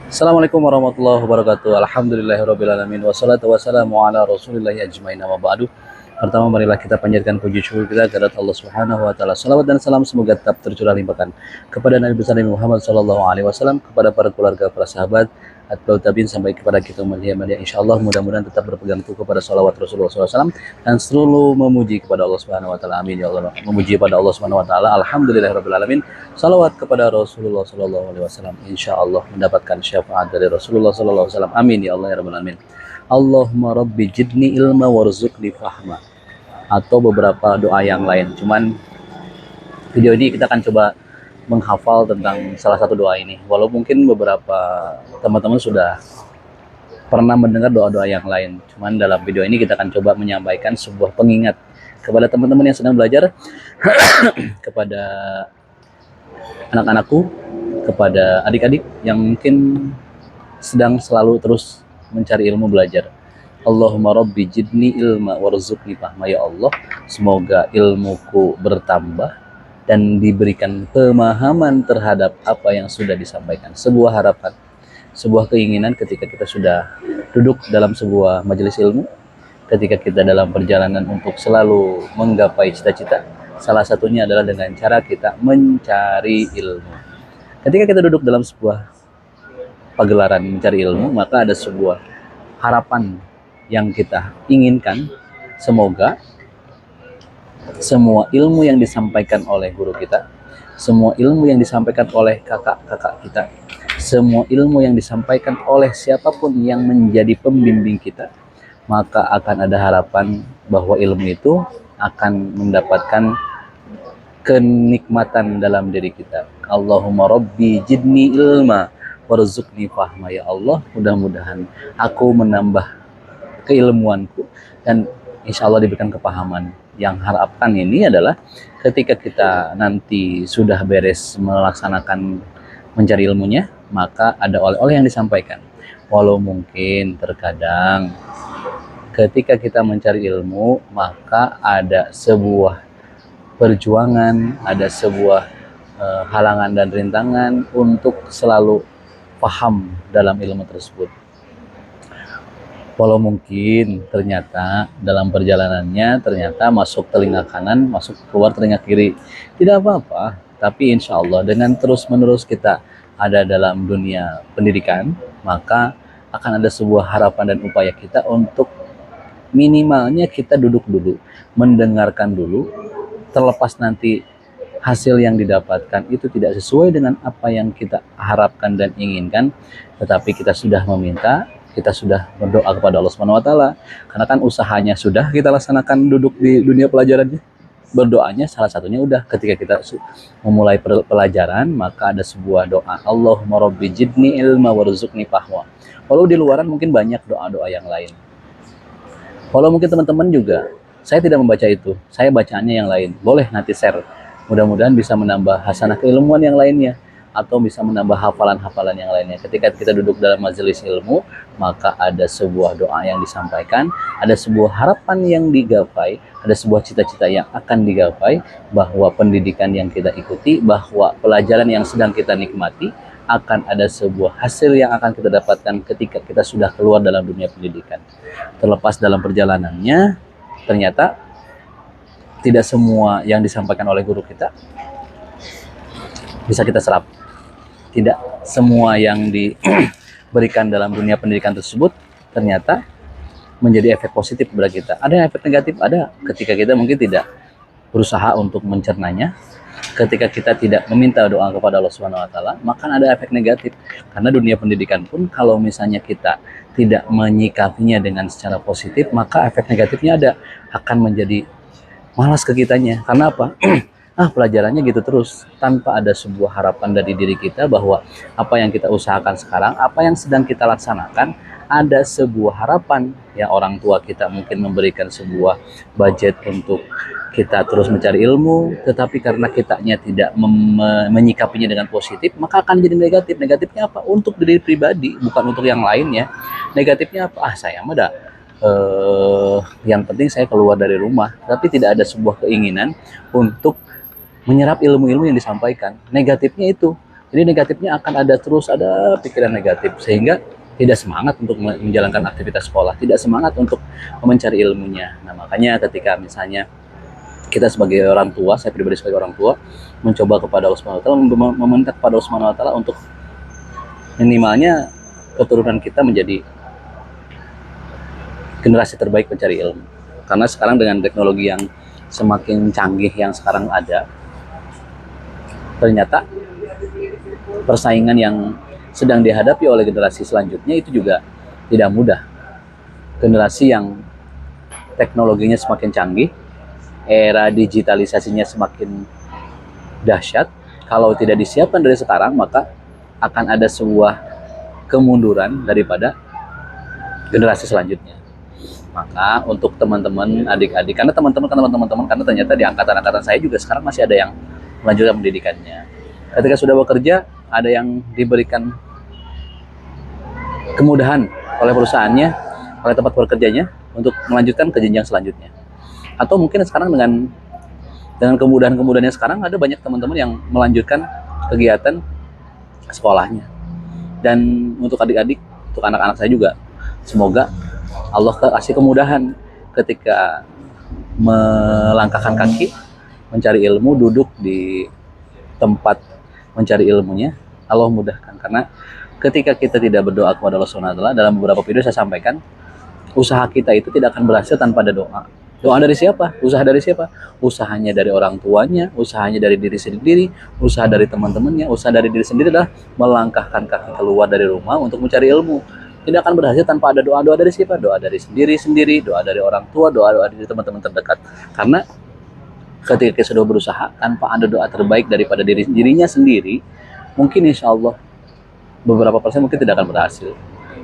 Assalamualaikum warahmatullahi wabarakatuh. Alhamdulillahirrabbilalamin. Wassalatu wassalamu ala rasulillahi ajmain wa ba'du. Pertama, marilah kita panjatkan puji syukur kita kepada Allah Subhanahu wa taala. Salawat dan salam semoga tetap tercurah limpahkan kepada Nabi besar Nabi Muhammad sallallahu alaihi wasallam, kepada para keluarga, para sahabat, atba'ut tabi'in sampai kepada kita mulia-mulia. Insyaallah mudah-mudahan tetap berpegang teguh kepada salawat Rasulullah SAW dan selalu memuji kepada Allah Subhanahu wa taala. Amin ya Allah. Memuji kepada Allah Subhanahu wa taala. Alhamdulillahirabbil alamin. Salawat kepada Rasulullah sallallahu alaihi wasallam. Insyaallah mendapatkan syafaat dari Rasulullah sallallahu alaihi wasallam. Amin ya Allah ya rabbal alamin. Allahumma rabbi jidni ilma warzuqni fahma, atau beberapa doa yang lain. Cuman video ini kita akan coba menghafal tentang salah satu doa ini. Walau mungkin beberapa teman-teman sudah pernah mendengar doa-doa yang lain. Cuman dalam video ini kita akan coba menyampaikan sebuah pengingat kepada teman-teman yang sedang belajar, kepada anak-anakku, kepada adik-adik yang mungkin sedang selalu terus mencari ilmu belajar. Allahumma rabbi jidni ilma warzuqni fahma. Ya Allah, semoga ilmuku bertambah dan diberikan pemahaman terhadap apa yang sudah disampaikan. Sebuah harapan, sebuah keinginan ketika kita sudah duduk dalam sebuah majelis ilmu, ketika kita dalam perjalanan untuk selalu menggapai cita-cita, salah satunya adalah dengan cara kita mencari ilmu. Ketika kita duduk dalam sebuah pagelaran mencari ilmu, maka ada sebuah harapan yang kita inginkan. Semoga semua ilmu yang disampaikan oleh guru kita, semua ilmu yang disampaikan oleh kakak-kakak kita, semua ilmu yang disampaikan oleh siapapun yang menjadi pembimbing kita, maka akan ada harapan bahwa ilmu itu akan mendapatkan kenikmatan dalam diri kita. Allahumma rabbi jidni ilma warzuqni fahma. Ya Allah, mudah-mudahan aku menambah keilmuanku dan insya Allah diberikan kepahaman. Yang harapkan ini adalah ketika kita nanti sudah beres melaksanakan mencari ilmunya, maka ada oleh-oleh yang disampaikan. Walau mungkin terkadang ketika kita mencari ilmu, maka ada sebuah perjuangan, ada sebuah halangan dan rintangan untuk selalu paham dalam ilmu tersebut. Walau mungkin ternyata dalam perjalanannya ternyata masuk telinga kanan, masuk keluar telinga kiri, tidak apa-apa. Tapi insya Allah dengan terus-menerus kita ada dalam dunia pendidikan, maka akan ada sebuah harapan dan upaya kita untuk minimalnya kita duduk dulu, mendengarkan dulu, terlepas nanti hasil yang didapatkan itu tidak sesuai dengan apa yang kita harapkan dan inginkan, tetapi kita sudah meminta, kita sudah berdoa kepada Allah Subhanahu wa taala. Karena kan usahanya sudah kita laksanakan duduk di dunia pelajarannya. Berdoanya salah satunya udah ketika kita memulai pelajaran, maka ada sebuah doa, Allahumma rabbi jidni ilma warzuqni fahma. Walau di luaran mungkin banyak doa-doa yang lain. Walau mungkin teman-teman juga, saya tidak membaca itu, saya bacaannya yang lain. Boleh nanti share. Mudah-mudahan bisa menambah hasanah keilmuan yang lainnya, atau bisa menambah hafalan-hafalan yang lainnya. Ketika kita duduk dalam majelis ilmu, maka ada sebuah doa yang disampaikan, ada sebuah harapan yang digapai, ada sebuah cita-cita yang akan digapai, bahwa pendidikan yang kita ikuti, bahwa pelajaran yang sedang kita nikmati, akan ada sebuah hasil yang akan kita dapatkan ketika kita sudah keluar dalam dunia pendidikan. Terlepas dalam perjalanannya, ternyata tidak semua yang disampaikan oleh guru kita bisa kita serap. Tidak semua yang diberikan dalam dunia pendidikan tersebut ternyata menjadi efek positif kepada kita. Ada efek negatif, ada ketika kita mungkin tidak berusaha untuk mencernanya, ketika kita tidak meminta doa kepada Allah Subhanahu wa taala, maka ada efek negatif. Karena dunia pendidikan pun kalau misalnya kita tidak menyikapinya dengan secara positif, maka efek negatifnya ada, akan menjadi malas ke kitanya. Karena apa? Pelajarannya gitu terus, tanpa ada sebuah harapan dari diri kita bahwa apa yang kita usahakan sekarang, apa yang sedang kita laksanakan, ada sebuah harapan. Ya, orang tua kita mungkin memberikan sebuah budget untuk kita terus mencari ilmu, tetapi karena kitanya tidak menyikapinya dengan positif, maka akan jadi negatif. Negatifnya apa? Untuk diri pribadi, bukan untuk yang lainnya. Negatifnya apa? Saya mah dah yang penting saya keluar dari rumah, tapi tidak ada sebuah keinginan untuk menyerap ilmu-ilmu yang disampaikan. Negatifnya itu Jadi negatifnya akan ada, terus ada pikiran negatif, sehingga tidak semangat untuk menjalankan aktivitas sekolah, tidak semangat untuk mencari ilmunya. Nah, makanya ketika misalnya kita sebagai orang tua, saya pribadi sebagai orang tua, mencoba kepada Allah Subhanahu wa taala, meminta kepada Allah Subhanahu wa taala untuk minimalnya keturunan kita menjadi generasi terbaik pencari ilmu. Karena sekarang dengan teknologi yang semakin canggih yang sekarang ada, ternyata persaingan yang sedang dihadapi oleh generasi selanjutnya itu juga tidak mudah. Generasi yang teknologinya semakin canggih, era digitalisasinya semakin dahsyat, kalau tidak disiapkan dari sekarang, maka akan ada sebuah kemunduran daripada generasi selanjutnya. Maka untuk teman-teman, adik-adik, karena ternyata di angkatan-angkatan saya juga sekarang masih ada yang melanjutkan pendidikannya. Ketika sudah bekerja, ada yang diberikan kemudahan oleh perusahaannya, oleh tempat bekerjanya untuk melanjutkan ke jenjang selanjutnya. Atau mungkin sekarang dengan kemudahan-kemudahannya sekarang, ada banyak teman-teman yang melanjutkan kegiatan sekolahnya. Dan untuk adik-adik, untuk anak-anak saya juga, semoga Allah kasih kemudahan ketika melangkahkan kaki, mencari ilmu, duduk di tempat mencari ilmunya, Allah mudahkan. Karena ketika kita tidak berdoa kepada Allah Subhanahu wa taala, dalam beberapa video saya sampaikan, usaha kita itu tidak akan berhasil tanpa ada doa. Doa dari siapa? Usaha dari siapa? Usahanya dari orang tuanya, usahanya dari diri sendiri, usaha dari teman-temannya, usaha dari diri sendiri adalah melangkahkan kaki keluar dari rumah untuk mencari ilmu. Tidak akan berhasil tanpa ada doa. Doa dari siapa? Doa dari sendiri, doa dari orang tua, doa dari teman-teman terdekat. Karena ketika kita sudah berusaha tanpa ada doa terbaik daripada dirinya sendiri, mungkin insya Allah beberapa persen mungkin tidak akan berhasil.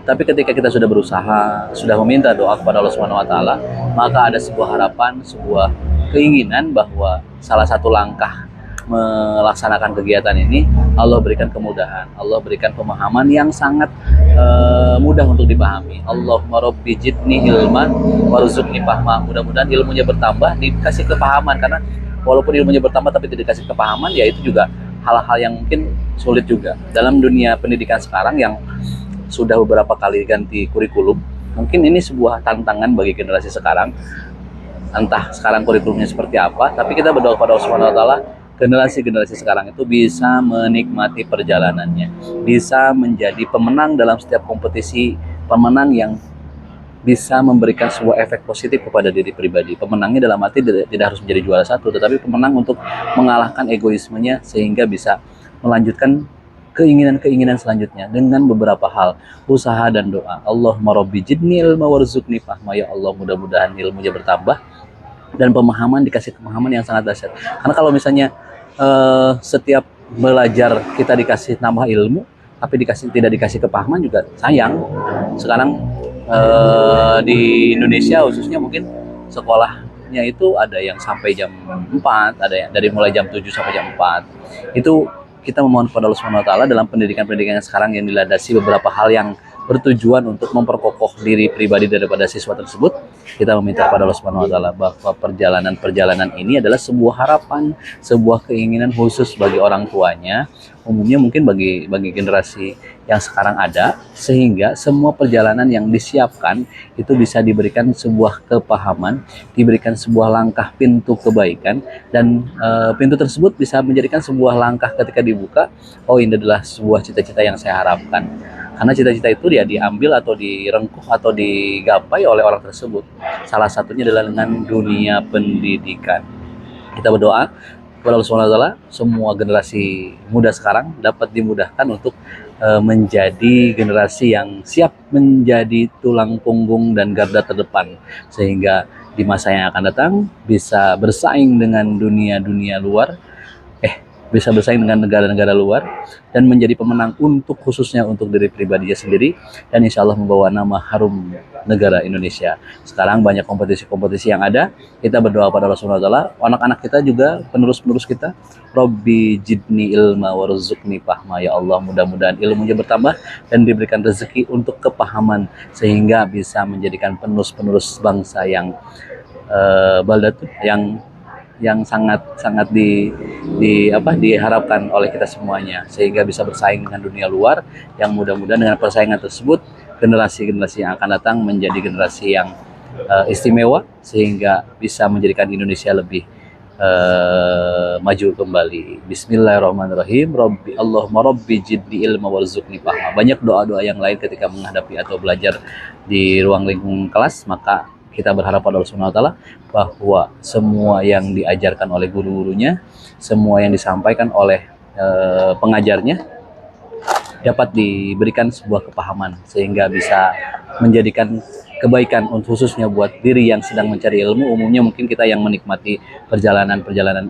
Tapi ketika kita sudah berusaha, sudah meminta doa kepada Allah Subhanahu wa taala, maka ada sebuah harapan, sebuah keinginan bahwa salah satu langkah melaksanakan kegiatan ini, Allah berikan kemudahan, Allah berikan pemahaman yang sangat mudah untuk dipahami. Allahumma rabbi jidni ilman warzuqni fahma. Mudah-mudahan ilmunya bertambah, dikasih kepahaman. Karena walaupun ilmunya bertambah tapi tidak dikasih kepahaman, ya itu juga hal-hal yang mungkin sulit juga. Dalam dunia pendidikan sekarang yang sudah beberapa kali ganti kurikulum, mungkin ini sebuah tantangan bagi generasi sekarang. Entah sekarang kurikulumnya seperti apa, tapi kita berdoa kepada Allah Subhanahu wa taala, generasi-generasi sekarang itu bisa menikmati perjalanannya, bisa menjadi pemenang dalam setiap kompetisi, pemenang yang bisa memberikan sebuah efek positif kepada diri pribadi. Pemenangnya dalam arti tidak harus menjadi juara satu, tetapi pemenang untuk mengalahkan egoismenya sehingga bisa melanjutkan keinginan-keinginan selanjutnya dengan beberapa hal, usaha dan doa. Allahumma rabbi jidni ilma warzuqni fahma. Ya Allah, mudah-mudahan ilmunya bertambah dan pemahaman, dikasih pemahaman yang sangat dahsyat. Karena kalau misalnya setiap belajar kita dikasih nambah ilmu, tapi tidak dikasih kepahaman juga sayang. Sekarang di Indonesia khususnya mungkin sekolahnya itu ada yang sampai jam 4, ada yang dari mulai jam 7 sampai jam 4. Itu kita memohon kepada Allah Subhanahu wa taala dalam pendidikan-pendidikan sekarang yang dilandasi beberapa hal yang bertujuan untuk memperkokoh diri pribadi daripada siswa tersebut. Kita meminta kepada Allah Subhanahu wa taala bahwa perjalanan ini adalah sebuah harapan, sebuah keinginan khusus bagi orang tuanya, umumnya mungkin bagi generasi yang sekarang ada, sehingga semua perjalanan yang disiapkan itu bisa diberikan sebuah kepahaman, diberikan sebuah langkah pintu kebaikan, dan pintu tersebut bisa menjadikan sebuah langkah ketika dibuka, oh ini adalah sebuah cita-cita yang saya harapkan. Karena cita-cita itu dia diambil atau direngkuh atau digapai oleh orang tersebut. Salah satunya adalah dengan dunia pendidikan. Kita berdoa kepada Allah Subhanahu wa taala, semua generasi muda sekarang dapat dimudahkan untuk menjadi generasi yang siap menjadi tulang punggung dan garda terdepan, sehingga di masa yang akan datang bisa bersaing dengan dunia luar, bisa bersaing dengan negara-negara luar, dan menjadi pemenang untuk khususnya untuk diri pribadinya sendiri, dan insya Allah membawa nama harum negara Indonesia. Sekarang banyak kompetisi-kompetisi yang ada, kita berdoa pada Allah Subhanahu wa taala, anak-anak kita juga, penerus-penerus kita, Rabbi jidni ilma warzuqni fahma. Ya Allah, mudah-mudahan ilmunya bertambah dan diberikan rezeki untuk kepahaman, sehingga bisa menjadikan penerus-penerus bangsa yang baldatun, yang yang sangat diharapkan oleh kita semuanya, sehingga bisa bersaing dengan dunia luar, yang mudah-mudahan dengan persaingan tersebut generasi-generasi yang akan datang menjadi generasi yang istimewa, sehingga bisa menjadikan Indonesia lebih maju kembali. Bismillahirrahmanirrahim. Allahumma rabbi jidni ilma warzuqni fahma. Banyak doa-doa yang lain ketika menghadapi atau belajar di ruang lingkungan kelas, maka kita berharap pada Allah Subhanahu wa taala bahwa semua yang diajarkan oleh guru-gurunya, semua yang disampaikan oleh pengajarnya dapat diberikan sebuah kepahaman, sehingga bisa menjadikan kebaikan untuk khususnya buat diri yang sedang mencari ilmu. Umumnya mungkin kita yang menikmati perjalanan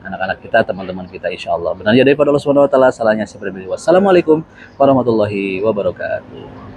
anak-anak kita, teman-teman kita, insya Allah. Benarnya daripada Allah Subhanahu wa taala, salahnya seperti ini. Wassalamualaikum warahmatullahi wabarakatuh.